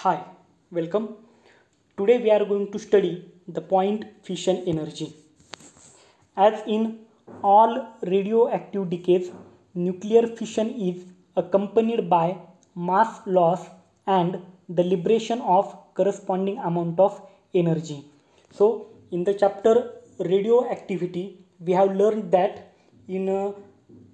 Hi, welcome. Today we are going to study the point fission energy. As in all radioactive decays, nuclear fission is accompanied by mass loss and the liberation of corresponding amount of energy. So, in the chapter radioactivity, we have learned that in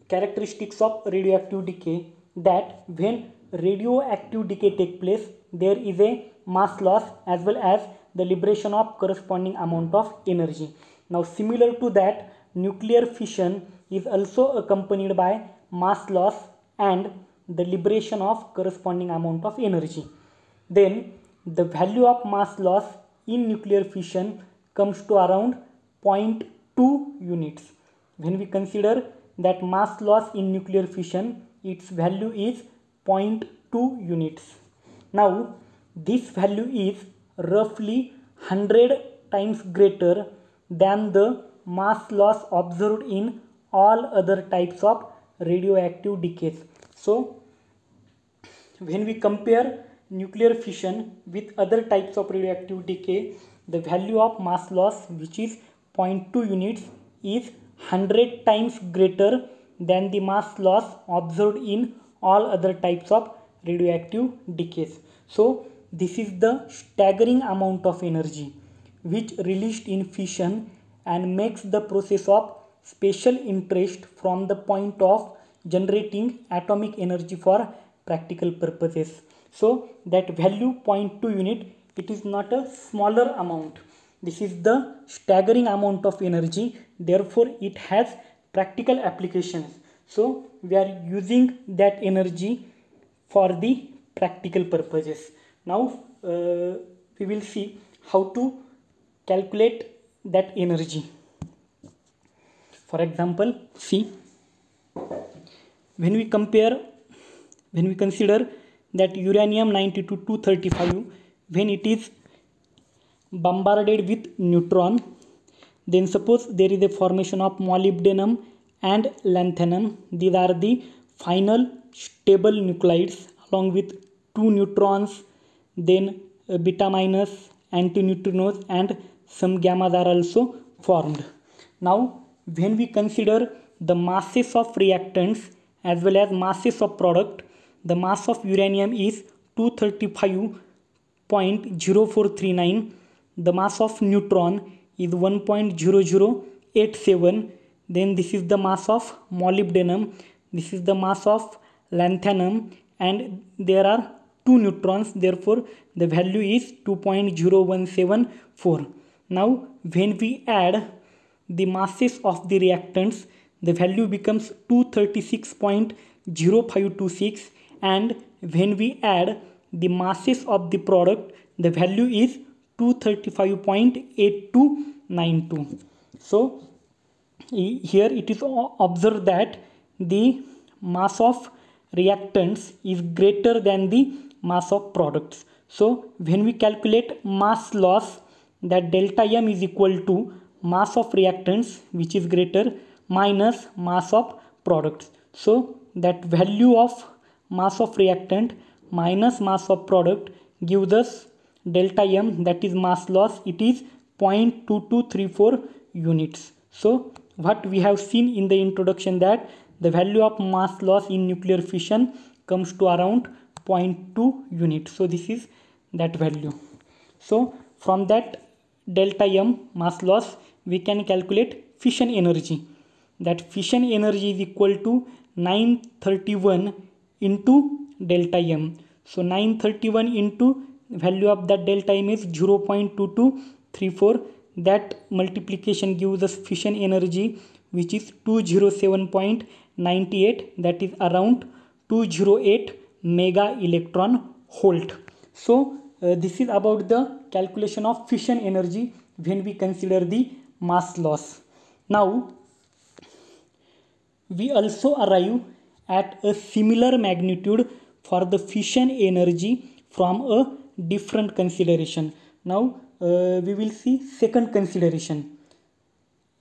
characteristics of radioactive decay, that when radioactive decay take place, there is a mass loss as well as the liberation of corresponding amount of energy. Now similar to that, nuclear fission is also accompanied by mass loss and the liberation of corresponding amount of energy. Then the value of mass loss in nuclear fission comes to around 0.2 units. When we consider that mass loss in nuclear fission, its value is 0.2 units. Now this value is roughly 100 times greater than the mass loss observed in all other types of radioactive decays. So when we compare nuclear fission with other types of radioactive decay, the value of mass loss, which is 0.2 units, is 100 times greater than the mass loss observed in all other types of radioactive decays. So this is the staggering amount of energy which released in fission and makes the process of special interest from the point of generating atomic energy for practical purposes. So that value 0.2 unit, it is not a smaller amount. This is the staggering amount of energy, therefore it has practical applications. So we are using that energy for the practical purposes. Now we will see how to calculate that energy. For example, see, when we consider that uranium 92-235, when it is bombarded with neutron, then suppose there is a formation of molybdenum and lanthanum. These are the final stable nuclides along with 2 neutrons, then beta minus, antineutrinos, and some gammas are also formed. Now when we consider the masses of reactants as well as masses of product, the mass of uranium is 235.0439, the mass of neutron is 1.0087, then this is the mass of molybdenum, this is the mass of lanthanum, and there are 2 neutrons, therefore the value is 2.0174. Now when we add the masses of the reactants, the value becomes 236.0526, and when we add the masses of the product, the value is 235.8292. So here it is observed that the mass of reactants is greater than the mass of products. So when we calculate mass loss, that delta M is equal to mass of reactants, which is greater, minus mass of products. So that value of mass of reactant minus mass of product gives us delta M, that is mass loss. It is 0.2234 units. So what we have seen in the introduction, that the value of mass loss in nuclear fission comes to around 0.2 units. So this is that value. So from that delta M mass loss, we can calculate fission energy. That fission energy is equal to 931 into delta M. So 931 into value of that delta M is 0.2234. That multiplication gives us fission energy, which is 207.98, that is around 208 mega electron volt. So this is about the calculation of fission energy when we consider the mass loss. Now we also arrive at a similar magnitude for the fission energy from a different consideration. Now we will see second consideration,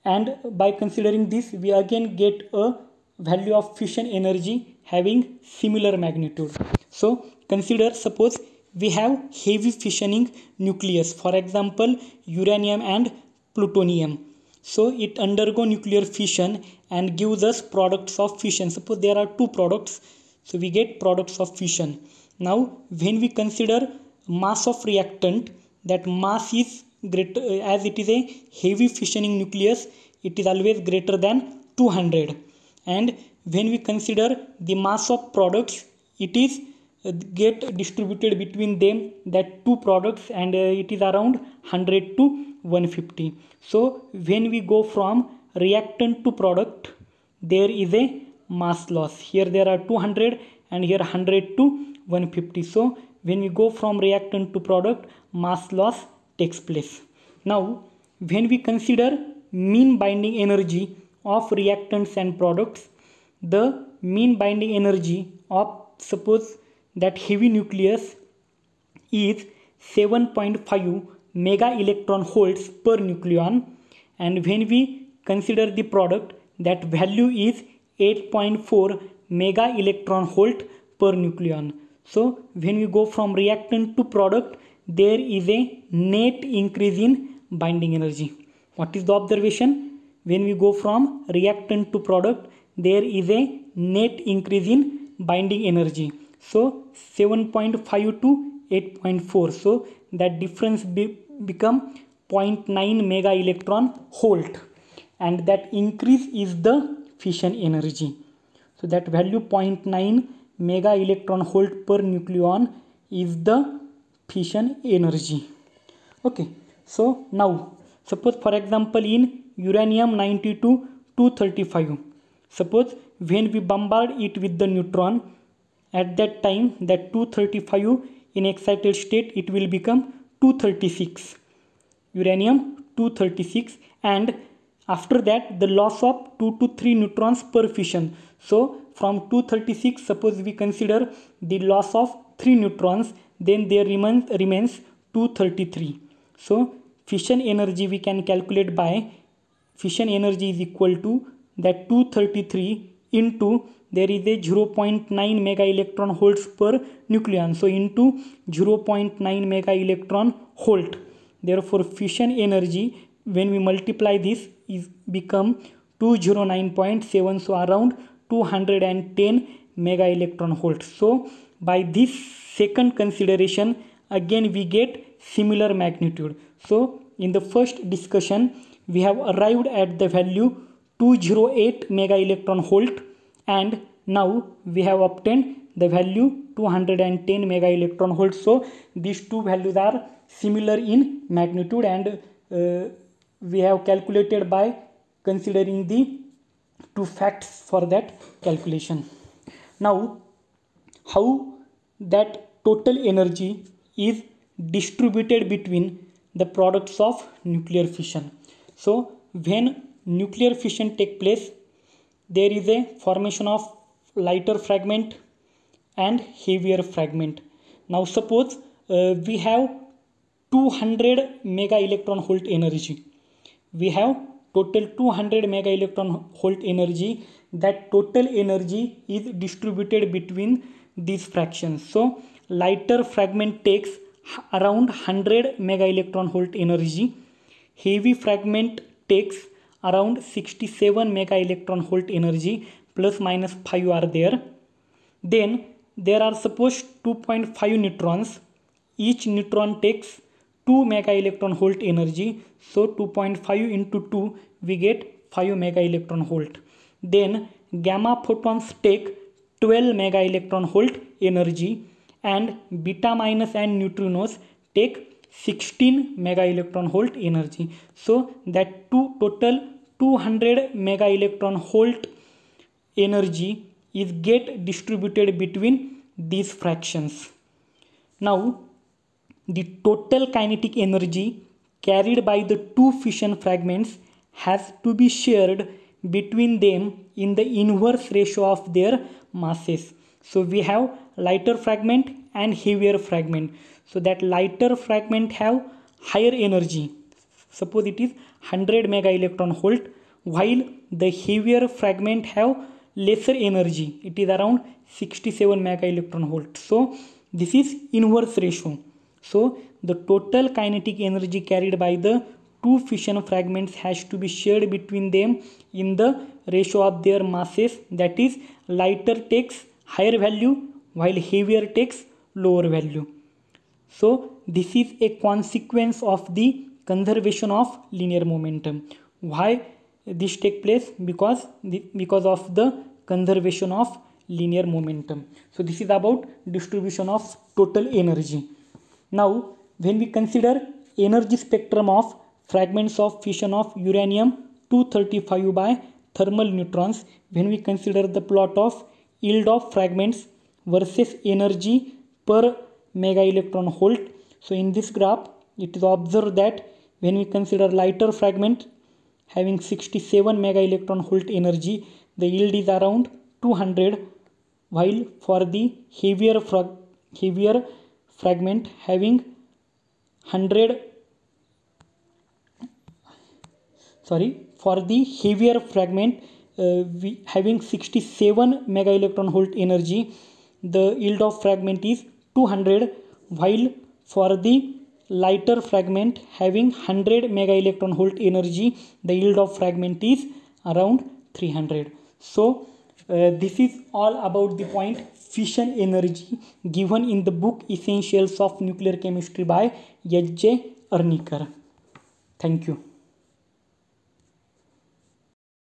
and by considering this we again get a value of fission energy having similar magnitude. So consider, suppose we have heavy fissioning nucleus, for example uranium and plutonium. So it undergo nuclear fission and gives us products of fission. Suppose there are two products, so we get products of fission. Now when we consider mass of reactant, that mass is greater, as it is a heavy fissioning nucleus, it is always greater than 200. And when we consider the mass of products, it is get distributed between them, that two products, and it is around 100 to 150. So when we go from reactant to product, there is a mass loss. Here there are 200 and here 100 to 150. So when we go from reactant to product, mass loss takes place. Now when we consider mean binding energy of reactants and products, the mean binding energy of, suppose that heavy nucleus is 7.5 mega electron volts per nucleon, and when we consider the product, that value is 8.4 mega electron volt per nucleon. So when we go from reactant to product, there is a net increase in binding energy. What is the observation? When we go from reactant to product, there is a net increase in binding energy. So 7.5 to 8.4. So that difference become 0.9 mega electron volt, and that increase is the fission energy. So that value 0.9 mega electron volt per nucleon is the fission energy. Okay, so now suppose for example in uranium 92 235, suppose when we bombard it with the neutron, at that time that 235 in excited state, it will become 236, uranium 236, and after that the loss of 2 to 3 neutrons per fission. So from 236, suppose we consider the loss of 3 neutrons, then there remains 233. So fission energy we can calculate by, fission energy is equal to that 233 into, there is a 0.9 mega electron volts per nucleon, so into 0.9 mega electron volt. Therefore fission energy, when we multiply this, is become 209.7, so around 210 mega electron volts. So by this second consideration, again we get similar magnitude. So in the first discussion we have arrived at the value 208 mega electron volt, and now we have obtained the value 210 mega electron volt. So these two values are similar in magnitude, and we have calculated by considering the two facts for that calculation. Now how that total energy is distributed between the products of nuclear fission. So when nuclear fission takes place, there is a formation of lighter fragment and heavier fragment. Now suppose we have 200 mega electron volt energy. We have total 200 mega electron volt energy. That total energy is distributed between these fractions. So lighter fragment takes around 100 mega electron volt energy. Heavy fragment takes around 67 mega electron volt energy, plus minus 5 are there. Then there are suppose 2.5 neutrons. Each neutron takes 2 mega electron volt energy. So 2.5 into 2, we get 5 mega electron volt. Then gamma photons take 12 mega electron volt energy, and beta minus and neutrinos take 16 mega electron volt energy. So that total 200 mega electron volt energy is get distributed between these fractions. Now the total kinetic energy carried by the two fission fragments has to be shared between them in the inverse ratio of their masses. So we have lighter fragment and heavier fragment. So that lighter fragment have higher energy. Suppose it is 100 mega electron volt, while the heavier fragment have lesser energy. It is around 67 mega electron volt. So this is inverse ratio. So the total kinetic energy carried by the two fission fragments has to be shared between them in the ratio of their masses, that is lighter takes higher value while heavier takes lower value. So this is a consequence of the conservation of linear momentum. Why this take place? Because of the conservation of linear momentum. So this is about distribution of total energy. Now when we consider energy spectrum of fragments of fission of uranium-235 by thermal neutrons, when we consider the plot of yield of fragments versus energy per mega electron volt. So in this graph it is observed that when we consider lighter fragment having 67 mega electron volt energy, the yield is around 200, while for the heavier fragment having 100, for the heavier fragment we having 67 mega electron volt energy, the yield of fragment is 200, while for the lighter fragment having 100 mega electron volt energy, the yield of fragment is around 300. So this is all about the point fission energy given in the book Essentials of Nuclear Chemistry by H.J. Erniker. Thank you.